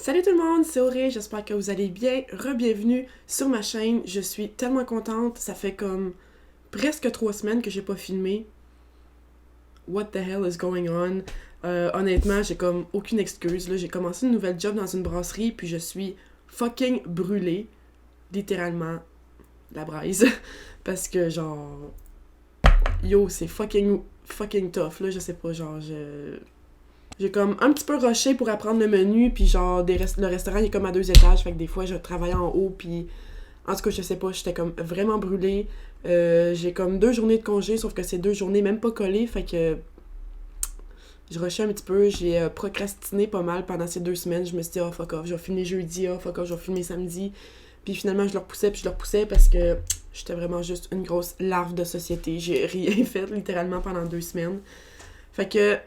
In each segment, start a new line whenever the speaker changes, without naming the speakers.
Salut tout le monde, c'est Auré, j'espère que vous allez bien. Re-bienvenue sur ma chaîne, je suis tellement contente, ça fait comme presque 3 semaines que j'ai pas filmé. What the hell is going on? Honnêtement, j'ai comme aucune excuse. Là, j'ai commencé une nouvelle job dans une brasserie, puis je suis fucking brûlée, littéralement, la braise. Parce que genre, yo, c'est fucking tough, là, je sais pas, genre, j'ai comme un petit peu rushé pour apprendre le menu, puis genre, le restaurant il est comme à 2 étages, fait que des fois je travaillais en haut, puis en tout cas, je sais pas, j'étais comme vraiment brûlée. J'ai comme 2 journées de congé, sauf que c'est 2 journées même pas collées, fait que je rushais un petit peu, j'ai procrastiné pas mal pendant ces 2 semaines. Je me suis dit, oh fuck off, je vais filmer jeudi, oh fuck off, je vais filmer samedi. Puis finalement, je le repoussais, puis je le repoussais parce que j'étais vraiment juste une grosse larve de société. J'ai rien fait littéralement pendant 2 semaines. Fait que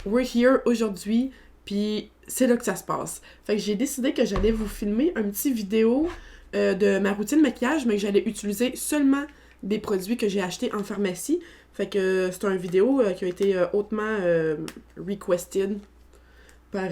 we're here aujourd'hui, puis c'est là que ça se passe. Fait que j'ai décidé que j'allais vous filmer un petit vidéo de ma routine maquillage, mais que j'allais utiliser seulement des produits que j'ai achetés en pharmacie. Fait que c'est une vidéo qui a été hautement requested par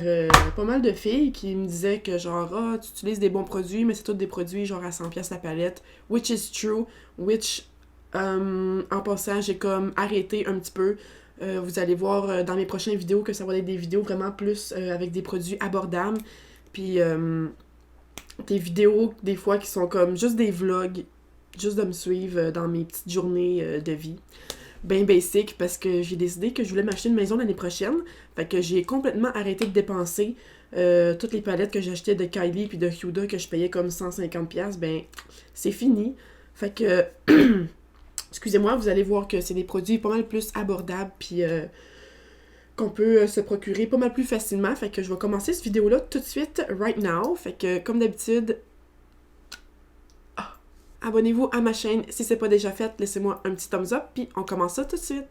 pas mal de filles qui me disaient que genre, ah, tu utilises des bons produits, mais c'est tous des produits genre à 100$ la palette, which is true, which, en passant, j'ai comme arrêté un petit peu. Vous allez voir dans mes prochaines vidéos que ça va être des vidéos vraiment plus avec des produits abordables. Puis des vidéos des fois qui sont comme juste des vlogs, juste de me suivre dans mes petites journées de vie. Ben basic parce que j'ai décidé que je voulais m'acheter une maison l'année prochaine. Fait que j'ai complètement arrêté de dépenser toutes les palettes que j'achetais de Kylie puis de Huda que je payais comme 150$. Ben c'est fini. Fait que excusez-moi, vous allez voir que c'est des produits pas mal plus abordables puis qu'on peut se procurer pas mal plus facilement. Fait que je vais commencer cette vidéo-là tout de suite, right now. Fait que comme d'habitude, abonnez-vous à ma chaîne si c'est pas déjà fait. Laissez-moi un petit thumbs up puis on commence ça tout de suite.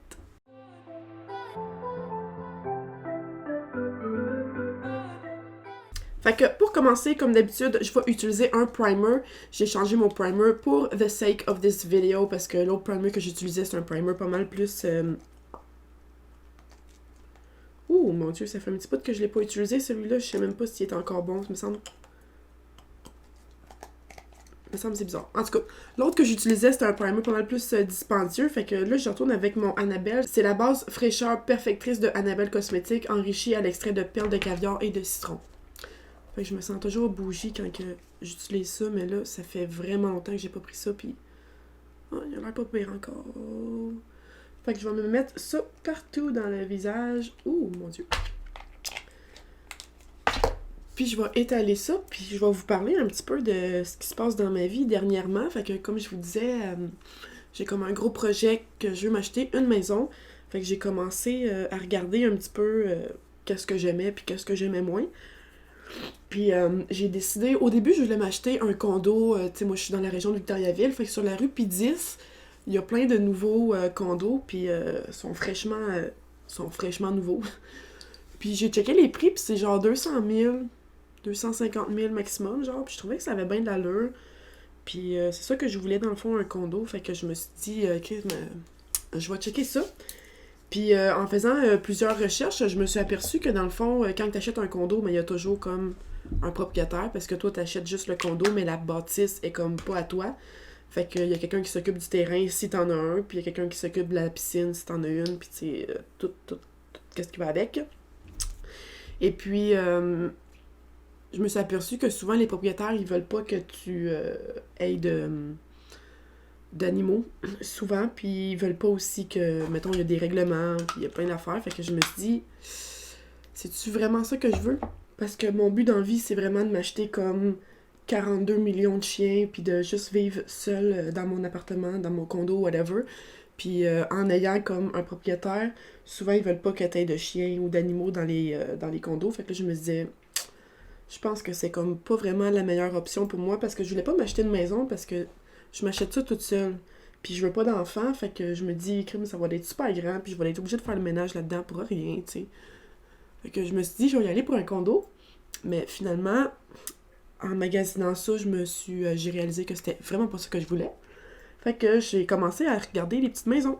Fait que pour commencer, comme d'habitude, je vais utiliser un primer. J'ai changé mon primer pour the sake of this video parce que l'autre primer que j'utilisais, c'est un primer pas mal plus... Ouh, mon dieu, ça fait un petit bout que je l'ai pas utilisé celui-là. Je sais même pas s'il est encore bon, il me semble. Il me semble que c'est bizarre. En tout cas, l'autre que j'utilisais, c'était un primer pas mal plus dispendieux. Fait que là, je retourne avec mon Annabelle. C'est la base fraîcheur perfectrice de Annabelle Cosmétique, enrichie à l'extrait de perles de caviar et de citron. Fait que je me sens toujours bougie quand que j'utilise ça, mais là, ça fait vraiment longtemps que j'ai pas pris ça, puis... Oh, il a l'air pas pire encore. Fait que je vais me mettre ça partout dans le visage. Ouh, mon dieu. Puis je vais étaler ça, puis je vais vous parler un petit peu de ce qui se passe dans ma vie dernièrement. Fait que comme je vous disais, j'ai comme un gros projet que je veux m'acheter une maison. Fait que j'ai commencé à regarder un petit peu qu'est-ce que j'aimais puis qu'est-ce que j'aimais moins. Puis j'ai décidé, au début je voulais m'acheter un condo, tu sais moi je suis dans la région de Victoriaville, fait que sur la rue P10, il y a plein de nouveaux condos, puis sont fraîchement nouveaux. Puis j'ai checké les prix, puis c'est genre 200 000, 250 000 maximum, genre, puis je trouvais que ça avait bien de l'allure. Puis c'est ça que je voulais dans le fond, un condo, fait que je me suis dit, ok, je vais checker ça. Puis en faisant plusieurs recherches, je me suis aperçue que dans le fond, quand tu achètes un condo, mais il y a toujours comme un propriétaire parce que toi, tu achètes juste le condo, mais la bâtisse est comme pas à toi. Fait qu'il y a quelqu'un qui s'occupe du terrain si t'en as un, puis il y a quelqu'un qui s'occupe de la piscine si t'en as une, puis tu sais, tout qu'est-ce qui va avec. Et puis, je me suis aperçue que souvent, les propriétaires, ils veulent pas que tu aies d'animaux, souvent, puis ils veulent pas aussi que, mettons, il y a des règlements, puis il y a plein d'affaires, fait que je me suis dit, c'est-tu vraiment ça que je veux? Parce que mon but dans la vie, c'est vraiment de m'acheter comme 42 millions de chiens, puis de juste vivre seule dans mon appartement, dans mon condo, whatever. Puis en ayant comme un propriétaire, souvent ils veulent pas que t'aies de chiens ou d'animaux dans les condos, fait que là je me disais, je pense que c'est comme pas vraiment la meilleure option pour moi, parce que je voulais pas m'acheter une maison, parce que je m'achète ça toute seule. Puis je veux pas d'enfant, fait que je me dis, crime, ça va être super grand, puis je vais être obligée de faire le ménage là-dedans pour rien, tu sais. Fait que je me suis dit, je vais y aller pour un condo. Mais finalement, en magasinant ça, j'ai réalisé que c'était vraiment pas ça que je voulais. Fait que j'ai commencé à regarder les petites maisons.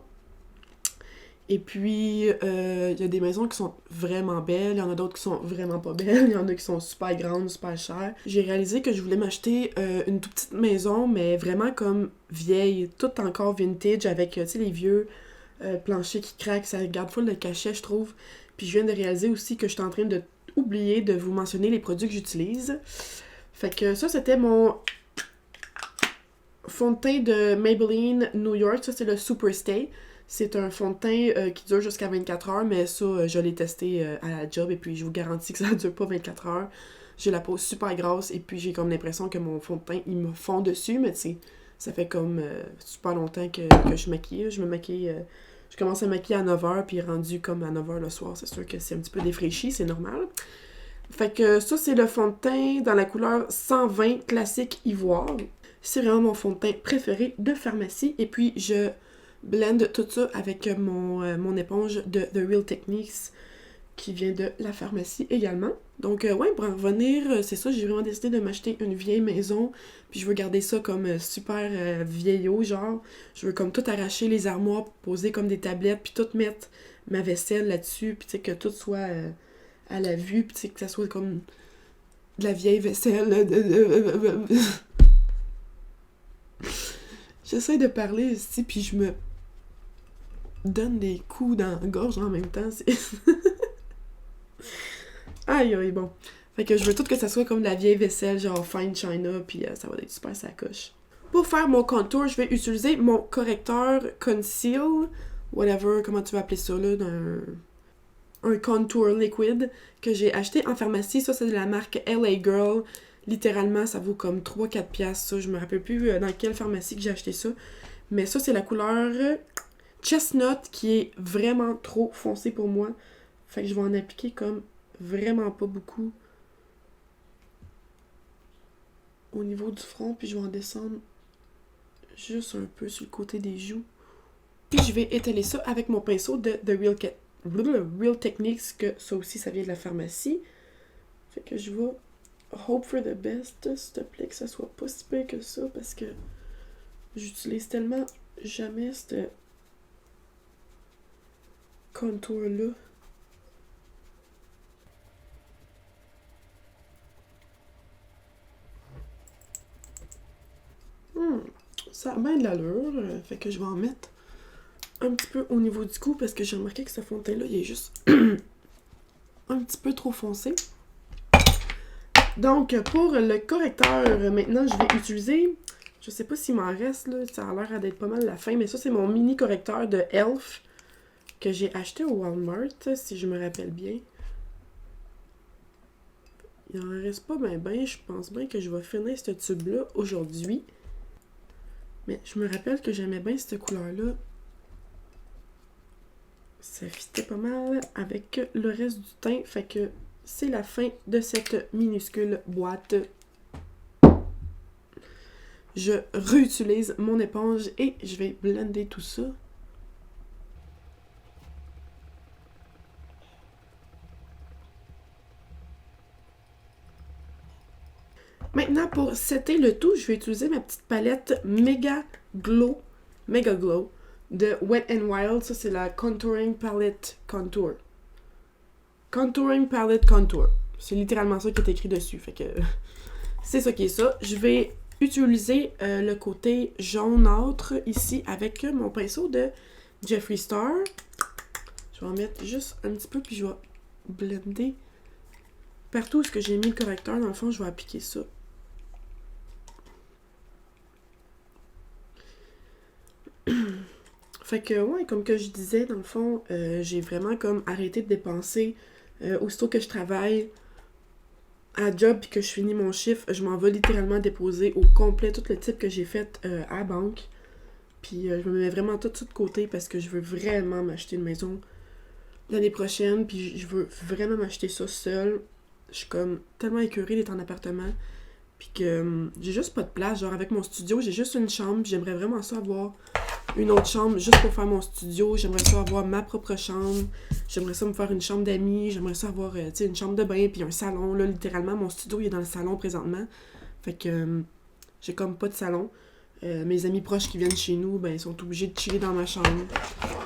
Et puis, il y a des maisons qui sont vraiment belles, il y en a d'autres qui sont vraiment pas belles, il y en a qui sont super grandes, super chères. J'ai réalisé que je voulais m'acheter une toute petite maison, mais vraiment comme vieille, toute encore vintage, avec, tu sais, les vieux planchers qui craquent, ça garde full de cachet, je trouve. Puis je viens de réaliser aussi que je suis en train de oublier de vous mentionner les produits que j'utilise. Fait que ça, c'était mon fond de teint de Maybelline New York, ça c'est le Super Stay. C'est un fond de teint qui dure jusqu'à 24 heures, mais ça, je l'ai testé à la job et puis je vous garantis que ça ne dure pas 24 heures. J'ai la peau super grasse et puis j'ai comme l'impression que mon fond de teint, il me fond dessus, mais tu sais, ça fait comme super longtemps que je maquille. Je me maquille, je commence à maquiller à 9h puis rendu comme à 9h le soir, c'est sûr que c'est un petit peu défraîchi, c'est normal. Fait que ça, c'est le fond de teint dans la couleur 120 classique ivoire. C'est vraiment mon fond de teint préféré de pharmacie. Et puis, je blende tout ça avec mon éponge de The Real Techniques qui vient de la pharmacie également. Donc, ouais, pour en revenir, c'est ça, j'ai vraiment décidé de m'acheter une vieille maison. Puis, je veux garder ça comme super vieillot, genre. Je veux comme tout arracher les armoires, poser comme des tablettes, puis tout mettre ma vaisselle là-dessus. Puis, tu sais, que tout soit à la vue, puis tu sais, que ça soit comme de la vieille vaisselle. J'essaie de parler ici, puis je me donne des coups dans la gorge en même temps. C'est... aïe, aïe, bon. Fait que je veux tout que ça soit comme de la vieille vaisselle, genre fine china, puis ça va être super sacoche. Pour faire mon contour, je vais utiliser mon correcteur conceal, whatever, comment tu vas appeler ça, là, un contour liquid que j'ai acheté en pharmacie. Ça, c'est de la marque LA Girl. Littéralement, ça vaut comme 3-4 piastres, ça. Je me rappelle plus dans quelle pharmacie que j'ai acheté ça. Mais ça, c'est la couleur Chestnut qui est vraiment trop foncée pour moi. Fait que je vais en appliquer comme vraiment pas beaucoup au niveau du front. Puis je vais en descendre juste un peu sur le côté des joues. Puis je vais étaler ça avec mon pinceau de The Real Techniques, que ça aussi, ça vient de la pharmacie. Fait que je vais hope for the best, s'il te plaît, que ça soit pas si pire que ça, parce que j'utilise tellement jamais ce contour-là. Ça a bien de l'allure, fait que je vais en mettre un petit peu au niveau du cou, parce que j'ai remarqué que ce fond de teint-là, il est juste un petit peu trop foncé. Donc, pour le correcteur, maintenant, je vais utiliser, je sais pas s'il m'en reste, là, ça a l'air d'être pas mal la fin, mais ça, c'est mon mini correcteur de e.l.f. que j'ai acheté au Walmart, si je me rappelle bien. Il en reste pas ben, je pense bien que je vais finir ce tube-là aujourd'hui. Mais je me rappelle que j'aimais bien cette couleur-là. Ça fitait pas mal avec le reste du teint, fait que c'est la fin de cette minuscule boîte. Je réutilise mon éponge et je vais blender tout ça. Maintenant, pour setter le tout, je vais utiliser ma petite palette Mega Glow de Wet n Wild. Ça, c'est la Contouring Palette Contour. Contouring Palette Contour. C'est littéralement ça qui est écrit dessus. Fait que c'est ça qui est ça. Je vais utiliser le côté jaunâtre ici avec mon pinceau de Jeffree Star. Je vais en mettre juste un petit peu puis je vais blender partout où j'ai mis le correcteur. Dans le fond, je vais appliquer ça. Fait que, ouais, comme que je disais, dans le fond, j'ai vraiment comme arrêté de dépenser. Aussitôt que je travaille à job puis que je finis mon chiffre, je m'en vais littéralement déposer au complet tout le type que j'ai fait à la banque. Puis je me mets vraiment tout de côté parce que je veux vraiment m'acheter une maison l'année prochaine. Puis je veux vraiment m'acheter ça seule. Je suis comme tellement écœurée d'être en appartement. Puis que j'ai juste pas de place. Genre avec mon studio, j'ai juste une chambre. J'aimerais vraiment ça avoir une autre chambre juste pour faire mon studio. J'aimerais ça avoir ma propre chambre. J'aimerais ça me faire une chambre d'amis. J'aimerais ça avoir une chambre de bain puis un salon. Là, littéralement, mon studio il est dans le salon présentement. Fait que j'ai comme pas de salon. Mes amis proches qui viennent chez nous, ben, ils sont obligés de chiller dans ma chambre.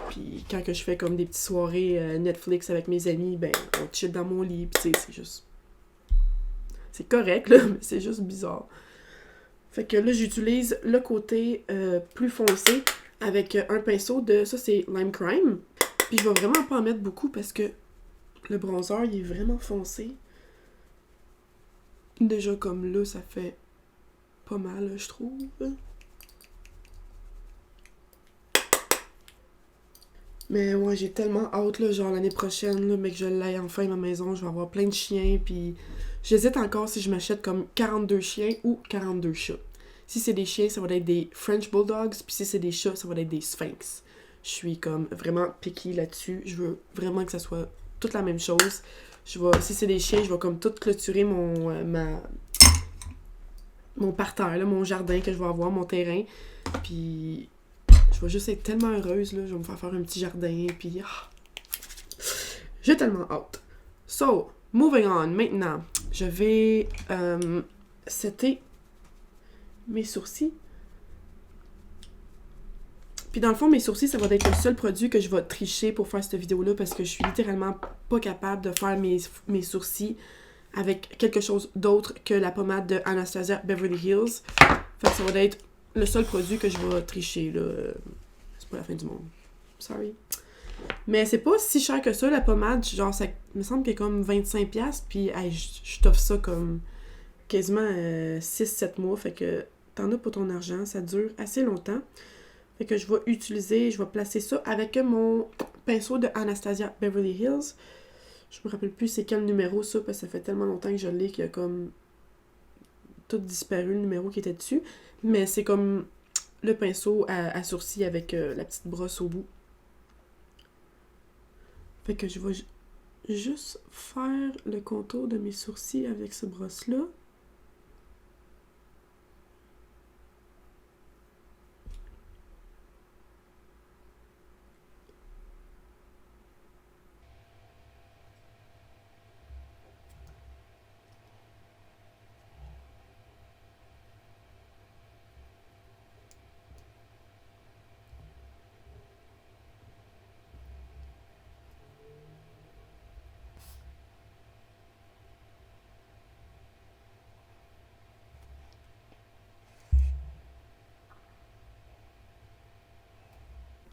Puis quand que je fais comme des petites soirées Netflix avec mes amis, ben, on chill dans mon lit. Puis c'est juste... C'est correct, là, mais c'est juste bizarre. Fait que là, j'utilise le côté plus foncé avec un pinceau de... Ça, c'est Lime Crime. Puis je vais vraiment pas en mettre beaucoup parce que le bronzer, il est vraiment foncé. Déjà, comme là, ça fait pas mal, je trouve. Mais ouais, j'ai tellement hâte, là, genre l'année prochaine, là, mais que je l'aille enfin à ma maison, je vais avoir plein de chiens, puis j'hésite encore si je m'achète comme 42 chiens ou 42 chats. Si c'est des chiens, ça va être des French Bulldogs, puis si c'est des chats, ça va être des Sphinx. Je suis comme vraiment picky là-dessus, je veux vraiment que ça soit toute la même chose. Si c'est des chiens, je vais comme tout clôturer mon parterre, là, mon jardin que je vais avoir, mon terrain, puis... Je vais juste être tellement heureuse, là. Je vais me faire un petit jardin, puis... J'ai tellement hâte. So, moving on. Maintenant, je vais setter mes sourcils. Puis dans le fond, mes sourcils, ça va être le seul produit que je vais tricher pour faire cette vidéo-là parce que je suis littéralement pas capable de faire mes sourcils avec quelque chose d'autre que la pommade de Anastasia Beverly Hills. Fait que ça va être le seul produit que je vais tricher, là. C'est pas la fin du monde. Sorry. Mais c'est pas si cher que ça, la pommade. Genre, ça me semble qu'elle est comme 25$. Puis, hey, je t'offre ça comme quasiment 6-7 mois. Fait que t'en as pour ton argent. Ça dure assez longtemps. Fait que je vais placer ça avec mon pinceau de Anastasia Beverly Hills. Je me rappelle plus c'est quel numéro ça, parce que ça fait tellement longtemps que je l'ai qu'il y a comme tout disparu le numéro qui était dessus. Mais c'est comme le pinceau à sourcils avec la petite brosse au bout. Fait que je vais juste faire le contour de mes sourcils avec ce brosse-là.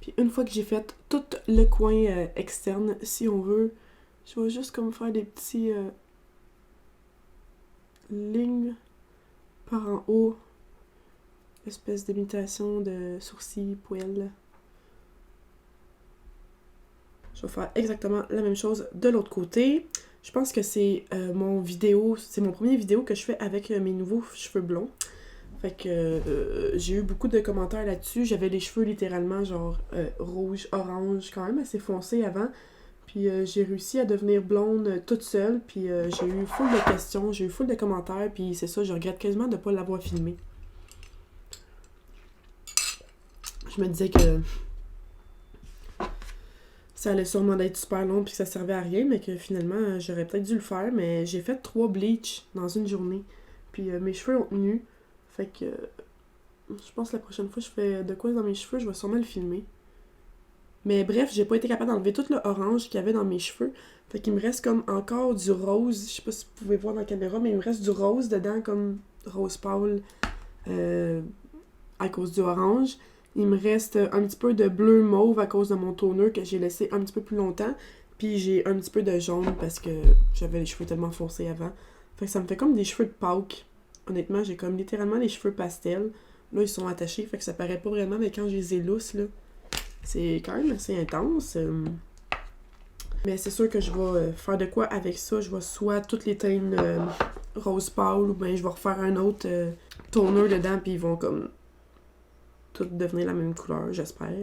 Puis une fois que j'ai fait tout le coin externe, si on veut, je vais juste comme faire des petits lignes par en haut. Espèce d'imitation de sourcils, poêle. Je vais faire exactement la même chose de l'autre côté. Je pense que c'est c'est mon premier vidéo que je fais avec mes nouveaux cheveux blonds. Fait que j'ai eu beaucoup de commentaires là-dessus. J'avais les cheveux littéralement genre rouge, orange, quand même assez foncé avant. Puis j'ai réussi à devenir blonde toute seule. Puis j'ai eu full de questions, j'ai eu full de commentaires. Puis c'est ça, je regrette quasiment de ne pas l'avoir filmé. Je me disais que ça allait sûrement être super long puis que ça servait à rien. Mais que finalement, j'aurais peut-être dû le faire. Mais j'ai fait 3 bleach dans une journée. Puis mes cheveux ont tenu. Fait que je pense que la prochaine fois que je fais de quoi dans mes cheveux, je vais sûrement le filmer. Mais bref, j'ai pas été capable d'enlever tout le orange qu'il y avait dans mes cheveux. Fait qu'il me reste comme encore du rose. Je sais pas si vous pouvez voir dans la caméra, mais il me reste du rose dedans, comme rose pâle à cause du orange. Il me reste un petit peu de bleu mauve à cause de mon toner que j'ai laissé un petit peu plus longtemps. Puis j'ai un petit peu de jaune parce que j'avais les cheveux tellement foncés avant. Fait que ça me fait comme des cheveux de Pâques. Honnêtement, j'ai comme littéralement les cheveux pastel. Là, ils sont attachés, fait que ça paraît pas vraiment, mais quand je les élousse, là, c'est quand même assez intense. Mais c'est sûr que je vais faire de quoi avec ça. Je vais soit toutes les teintes rose pâle, ou bien je vais refaire un autre toner dedans, puis ils vont comme toutes devenir la même couleur, j'espère.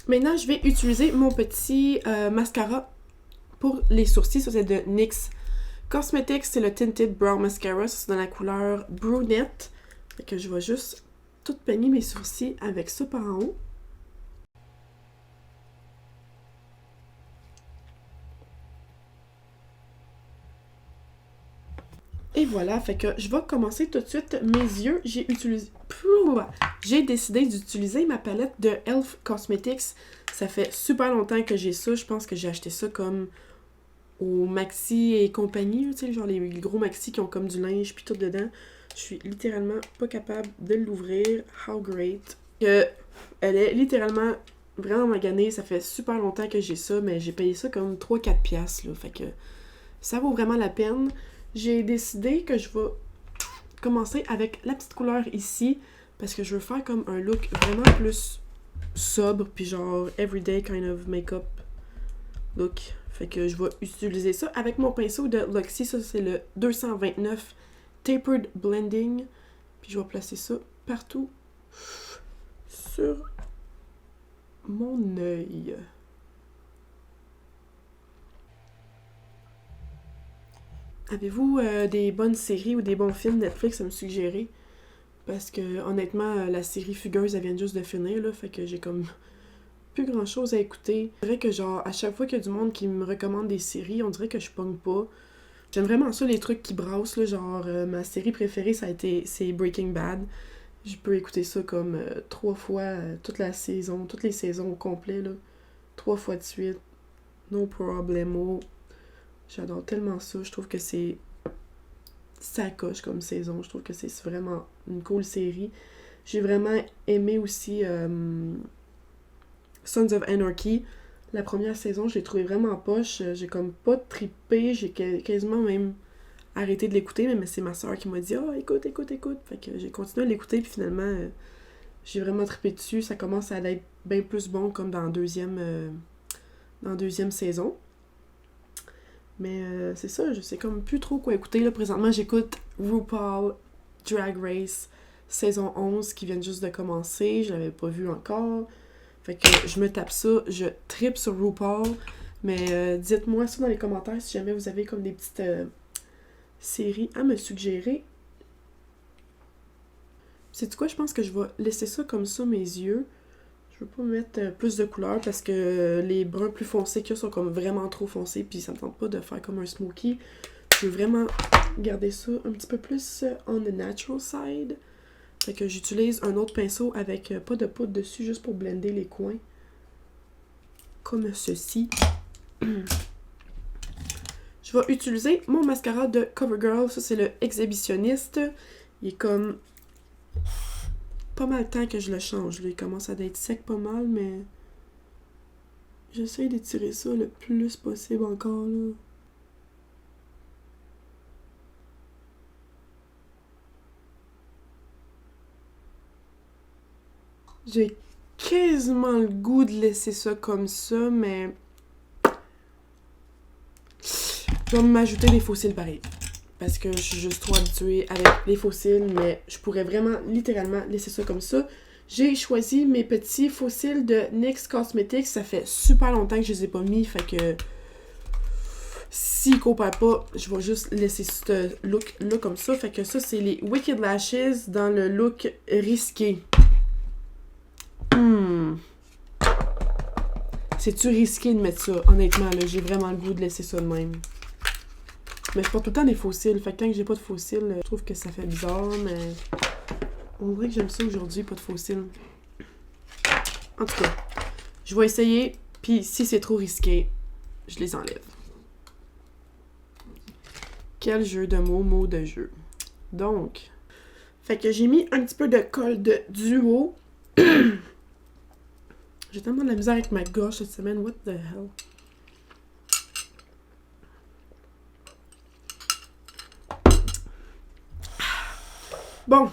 Maintenant, je vais utiliser mon petit mascara pour les sourcils. Ça, c'est de NYX Cosmetics, c'est le Tinted Brow Mascara. Ça, c'est dans la couleur Brunette. Fait que je vais juste tout peigner mes sourcils avec ça par en haut. Et voilà, fait que je vais commencer tout de suite mes yeux. J'ai j'ai décidé d'utiliser ma palette de Elf Cosmetics. Ça fait super longtemps que j'ai ça. Je pense que j'ai acheté ça comme au Maxi et compagnie, tu sais, genre les gros Maxi qui ont comme du linge puis tout dedans. Je suis littéralement pas capable de l'ouvrir. How great. Elle est littéralement vraiment maganée. Ça fait super longtemps que j'ai ça, mais j'ai payé ça comme 3-4 piastres, là. Fait que ça vaut vraiment la peine. J'ai décidé que je vais commencer avec la petite couleur ici, parce que je veux faire comme un look vraiment plus sobre, puis genre everyday kind of makeup look. Fait que je vais utiliser ça avec mon pinceau de Luxie. Ça, c'est le 229 Tapered Blending. Puis je vais placer ça partout sur mon œil. Avez-vous des bonnes séries ou des bons films Netflix à me suggérer? Parce que honnêtement, la série Fugueuse, elle vient juste de finir, là. Fait que j'ai comme plus grand chose à écouter. C'est vrai que genre, à chaque fois qu'il y a du monde qui me recommande des séries, on dirait que je pogne pas. J'aime vraiment ça, les trucs qui brassent, là. Genre, ma série préférée, c'est Breaking Bad. Je peux écouter ça comme 3 fois toute la saison, toutes les saisons au complet, là. 3 fois de suite. No problemo. J'adore tellement ça. Je trouve que c'est sacoche comme saison. Je trouve que c'est vraiment une cool série. J'ai vraiment aimé aussi Sons of Anarchy. La première saison, je l'ai trouvé vraiment poche. J'ai comme pas trippé. J'ai quasiment même arrêté de l'écouter. Mais c'est ma soeur qui m'a dit « Ah, écoute, écoute, écoute ». Fait que j'ai continué à l'écouter. Puis finalement, j'ai vraiment trippé dessus. Ça commence à être bien plus bon comme dans la deuxième saison. Mais c'est ça, je sais comme plus trop quoi écouter. Là, présentement, j'écoute RuPaul Drag Race saison 11 qui vient juste de commencer. Je l'avais pas vu encore. Fait que je me tape ça. Je trippe sur RuPaul. Mais dites-moi ça dans les commentaires si jamais vous avez comme des petites séries à me suggérer. Sais-tu quoi? Je pense que je vais laisser ça comme ça, mes yeux. Je veux pas mettre plus de couleurs parce que les bruns plus foncés qu'il y a sont comme vraiment trop foncés puis ça me tente pas de faire comme un smoky. Je veux vraiment garder ça un petit peu plus on the natural side. Fait que j'utilise un autre pinceau avec pas de poudre dessus juste pour blender les coins. Comme ceci. Je vais utiliser mon mascara de CoverGirl. Ça, c'est le Exhibitionniste. Il est comme pas mal de temps que je le change. Là. Il commence à être sec pas mal, mais j'essaie d'étirer ça le plus possible encore. Là. J'ai quasiment le goût de laisser ça comme ça, mais je vais m'ajouter des fossiles pareil. Parce que je suis juste trop habituée avec les fossiles, mais je pourrais vraiment, littéralement, laisser ça comme ça. J'ai choisi mes petits fossiles de NYX Cosmetics. Ça fait super longtemps que je les ai pas mis, fait que s'ils coopèrent pas, je vais juste laisser ce look-là comme ça. Fait que ça, c'est les Wicked Lashes dans le look risqué. C'est-tu risqué de mettre ça? Honnêtement, là, j'ai vraiment le goût de laisser ça de même. Mais je porte tout le temps des fossiles. Fait que tant que j'ai pas de fossiles, je trouve que ça fait bizarre, mais on dirait que j'aime ça aujourd'hui, pas de fossiles. En tout cas, je vais essayer, puis si c'est trop risqué, je les enlève. Quel jeu de mots de jeu. Donc, fait que j'ai mis un petit peu de colle de duo. J'ai tellement de la misère avec ma gorge cette semaine, what the hell? Bon,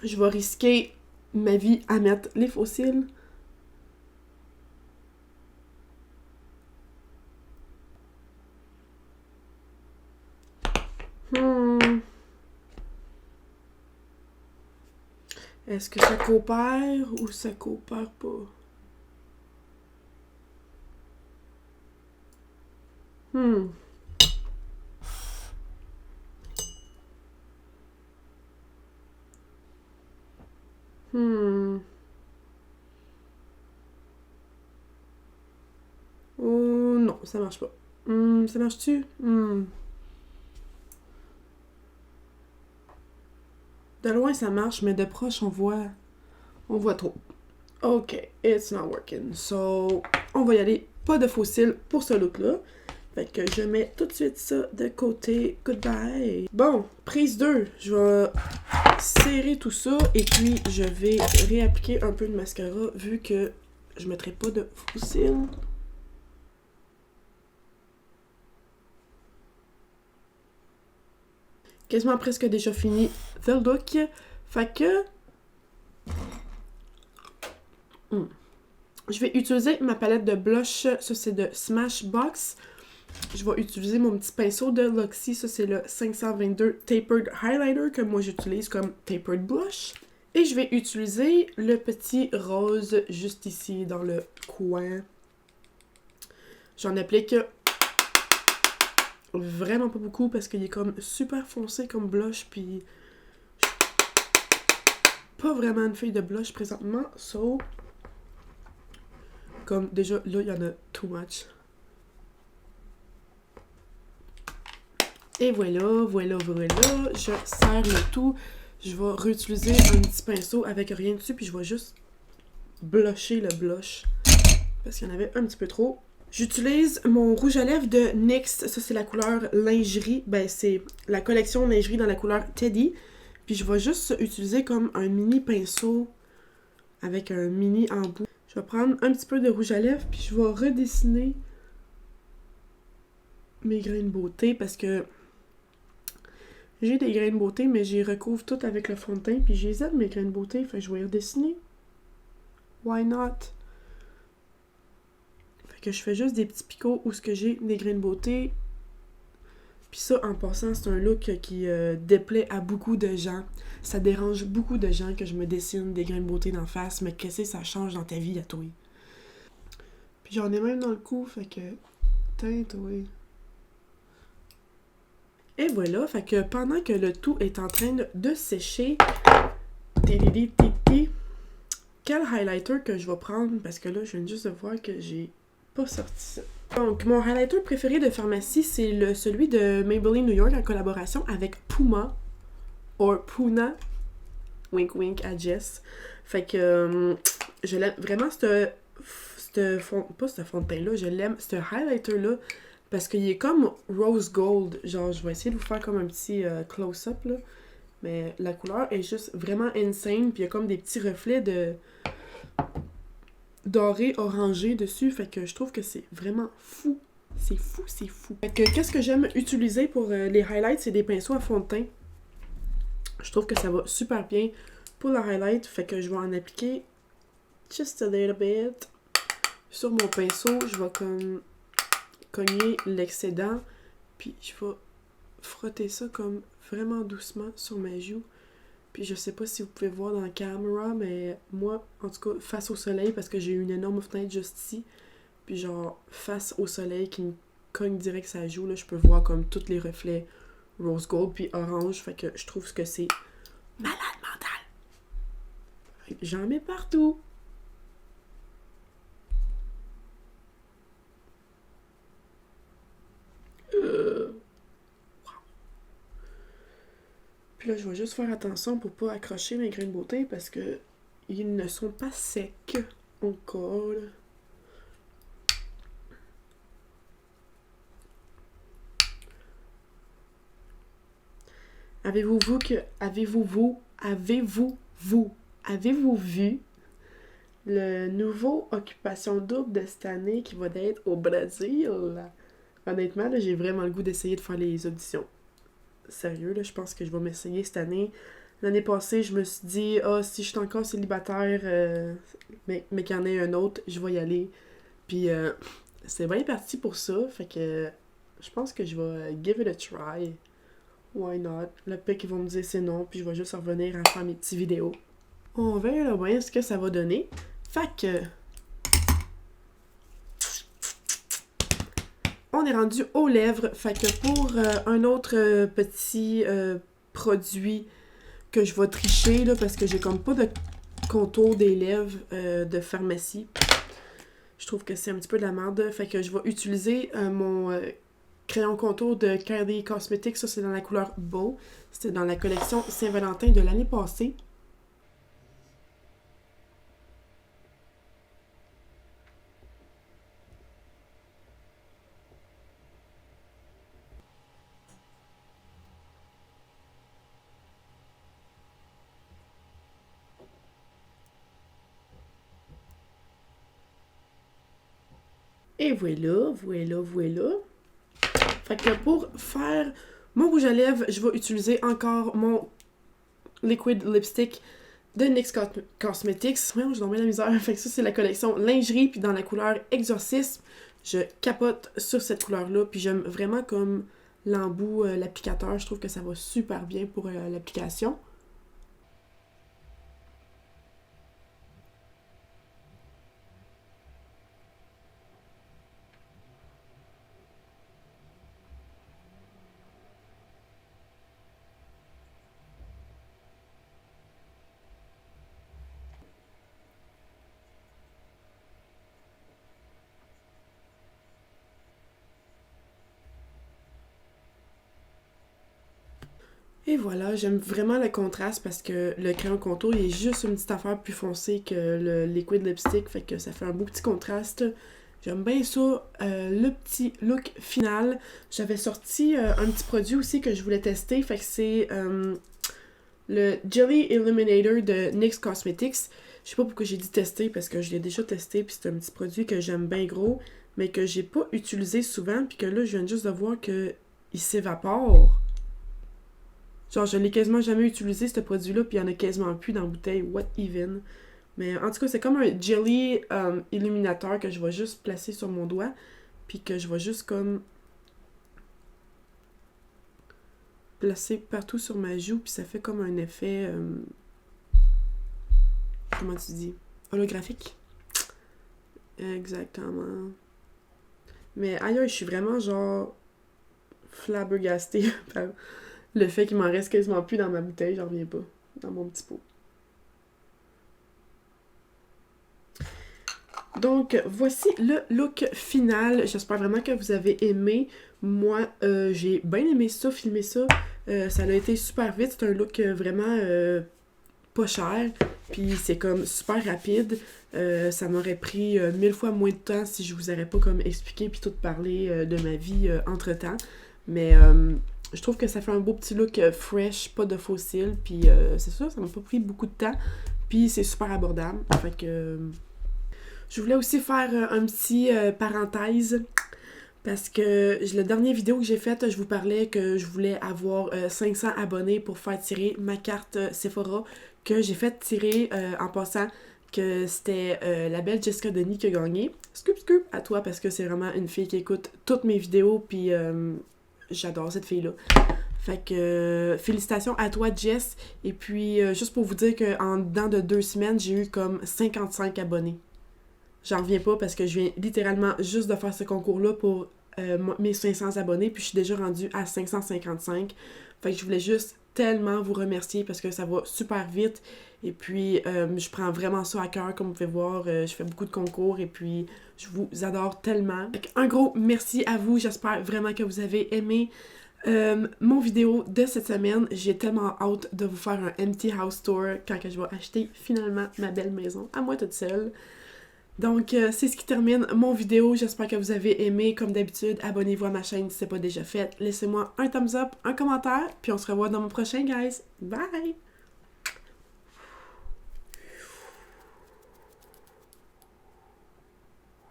je vais risquer ma vie à mettre les fossiles. Est-ce que ça coopère ou ça coopère pas? Oh non, ça marche pas. Ça marche-tu? De loin, ça marche, mais de proche, on voit trop. Ok, it's not working. So, on va y aller. Pas de faux cils pour ce look-là. Fait que je mets tout de suite ça de côté. Goodbye. Bon, prise 2. Je vais serrer tout ça et puis je vais réappliquer un peu de mascara vu que je mettrai pas de faux cils. Quasiment presque déjà fini the look. Fait que... je vais utiliser ma palette de blush. Ça, c'est de Smashbox. Je vais utiliser mon petit pinceau de Luxie. Ça, c'est le 522 Tapered Highlighter que moi, j'utilise comme Tapered Blush. Et je vais utiliser le petit rose juste ici, dans le coin. J'en applique vraiment pas beaucoup parce qu'il est comme super foncé comme blush. Puis, pas vraiment une feuille de blush présentement. So, comme déjà, là, il y en a too much. Et voilà. Je serre le tout. Je vais réutiliser un petit pinceau avec rien dessus. Puis je vais juste blusher le blush. Parce qu'il y en avait un petit peu trop. J'utilise mon rouge à lèvres de NYX. Ça, c'est la couleur lingerie. Ben, c'est la collection lingerie dans la couleur Teddy. Puis je vais juste utiliser comme un mini pinceau avec un mini embout. Je vais prendre un petit peu de rouge à lèvres. Puis je vais redessiner mes grains de beauté parce que j'ai des grains de beauté, mais j'y recouvre tout avec le fond de teint, puis j'ai mes grains de beauté, fait que je vais y redessiner. Why not? Fait que je fais juste des petits picots où ce que j'ai des grains de beauté. Puis ça, en passant, c'est un look qui déplaît à beaucoup de gens. Ça dérange beaucoup de gens que je me dessine des grains de beauté d'en face, mais qu'est-ce que ça change dans ta vie à toi? Puis j'en ai même dans le cou, fait que... Tiens, toi... Et voilà, fait que pendant que le tout est en train de sécher, quel highlighter que je vais prendre? Parce que là, je viens juste de voir que j'ai pas sorti ça. Donc, mon highlighter préféré de pharmacie, c'est celui de Maybelline New York en collaboration avec Puma, ou Puna, wink wink à Jess. Fait que je l'aime vraiment, pas ce fond de teint-là, je l'aime, ce highlighter-là. Parce qu'il est comme rose gold. Genre, je vais essayer de vous faire comme un petit close-up, là. Mais la couleur est juste vraiment insane. Puis il y a comme des petits reflets de doré orangé dessus. Fait que je trouve que c'est vraiment fou. C'est fou. Fait que qu'est-ce que j'aime utiliser pour les highlights? C'est des pinceaux à fond de teint. Je trouve que ça va super bien pour le highlight. Fait que je vais en appliquer just a little bit. Sur mon pinceau, je vais comme... cogner l'excédent, puis je vais frotter ça comme vraiment doucement sur mes joues. Puis je sais pas si vous pouvez voir dans la caméra, mais moi, en tout cas, face au soleil, parce que j'ai une énorme fenêtre juste ici, puis genre, face au soleil qui me cogne direct sa joue, là, je peux voir comme tous les reflets rose gold puis orange, fait que je trouve que c'est malade mental. J'en mets partout. Puis là, je vais juste faire attention pour pas accrocher mes grains de beauté parce que ils ne sont pas secs encore. Avez-vous vu le nouveau Occupation Double de cette année qui va être au Brésil? Honnêtement, là, j'ai vraiment le goût d'essayer de faire les auditions. Sérieux, là, je pense que je vais m'essayer cette année. L'année passée, je me suis dit, si je suis encore célibataire, mais qu'il y en ait un autre, je vais y aller. Puis, c'est bien parti pour ça. Fait que je pense que je vais give it a try. Why not? Le pire qu'ils vont me dire c'est non, puis je vais juste revenir à faire mes petites vidéos. On verra bien ce que ça va donner. Fait que... on est rendu aux lèvres. Fait que pour un autre petit produit que je vais tricher, là, parce que j'ai comme pas de contour des lèvres de pharmacie. Je trouve que c'est un petit peu de la merde. Fait que je vais utiliser mon crayon contour de Kylie Cosmetics. Ça, c'est dans la couleur Beau. C'était dans la collection Saint-Valentin de l'année passée. Et voilà, voilà, voilà. Fait que pour faire mon rouge à lèvres, je vais utiliser encore mon liquid lipstick de NYX Cosmetics. Ouais, je donne bien la misère. Fait que ça, c'est la collection lingerie, puis dans la couleur Exorcisme. Je capote sur cette couleur-là, puis j'aime vraiment comme l'embout, l'applicateur. Je trouve que ça va super bien pour l'application. Et voilà, j'aime vraiment le contraste parce que le crayon contour, il est juste une petite affaire plus foncée que le liquid lipstick, fait que ça fait un beau petit contraste. J'aime bien ça. Le petit look final, j'avais sorti un petit produit aussi que je voulais tester, fait que c'est le Jelly Illuminator de NYX Cosmetics. Je sais pas pourquoi j'ai dit tester parce que je l'ai déjà testé, puis c'est un petit produit que j'aime bien gros, mais que j'ai pas utilisé souvent, puis que là, je viens juste de voir qu'il s'évapore. Genre, je l'ai quasiment jamais utilisé, ce produit-là, puis il y en a quasiment plus dans la bouteille. What even? Mais en tout cas, c'est comme un jelly illuminateur que je vais juste placer sur mon doigt, puis que je vais juste comme placer partout sur ma joue, puis ça fait comme un effet... comment tu dis? Holographique? Exactement. Mais ailleurs, je suis vraiment genre flabbergastée par le fait qu'il m'en reste quasiment plus dans ma bouteille, j'en reviens pas, dans mon petit pot. Donc, voici le look final. J'espère vraiment que vous avez aimé. Moi, j'ai bien aimé ça, filmer ça. Ça a été super vite. C'est un look vraiment pas cher. Puis c'est comme super rapide. Ça m'aurait pris 1000 fois moins de temps si je vous aurais pas comme expliqué puis tout parlé de ma vie entre-temps. Mais je trouve que ça fait un beau petit look fresh, pas de fossiles. Puis c'est ça, ça m'a pas pris beaucoup de temps. Puis c'est super abordable. Fait que... je voulais aussi faire un petit parenthèse parce que le dernier vidéo que j'ai faite, je vous parlais que je voulais avoir 500 abonnés pour faire tirer ma carte Sephora que j'ai fait tirer en passant que c'était la belle Jessica Denis qui a gagné. Scoop scoop à toi parce que c'est vraiment une fille qui écoute toutes mes vidéos puis j'adore cette fille-là. Fait que félicitations à toi Jess et puis juste pour vous dire qu'en dedans de 2 semaines, j'ai eu comme 55 abonnés. J'en reviens pas parce que je viens littéralement juste de faire ce concours-là pour mes 500 abonnés, puis je suis déjà rendue à 555. Fait que je voulais juste tellement vous remercier parce que ça va super vite. Et puis, je prends vraiment ça à cœur, comme vous pouvez voir. Je fais beaucoup de concours et puis je vous adore tellement. Fait un gros merci à vous. J'espère vraiment que vous avez aimé mon vidéo de cette semaine. J'ai tellement hâte de vous faire un empty house tour quand que je vais acheter finalement ma belle maison à moi toute seule. Donc, c'est ce qui termine mon vidéo. J'espère que vous avez aimé. Comme d'habitude, abonnez-vous à ma chaîne si ce n'est pas déjà fait. Laissez-moi un thumbs up, un commentaire, puis on se revoit dans mon prochain, guys. Bye!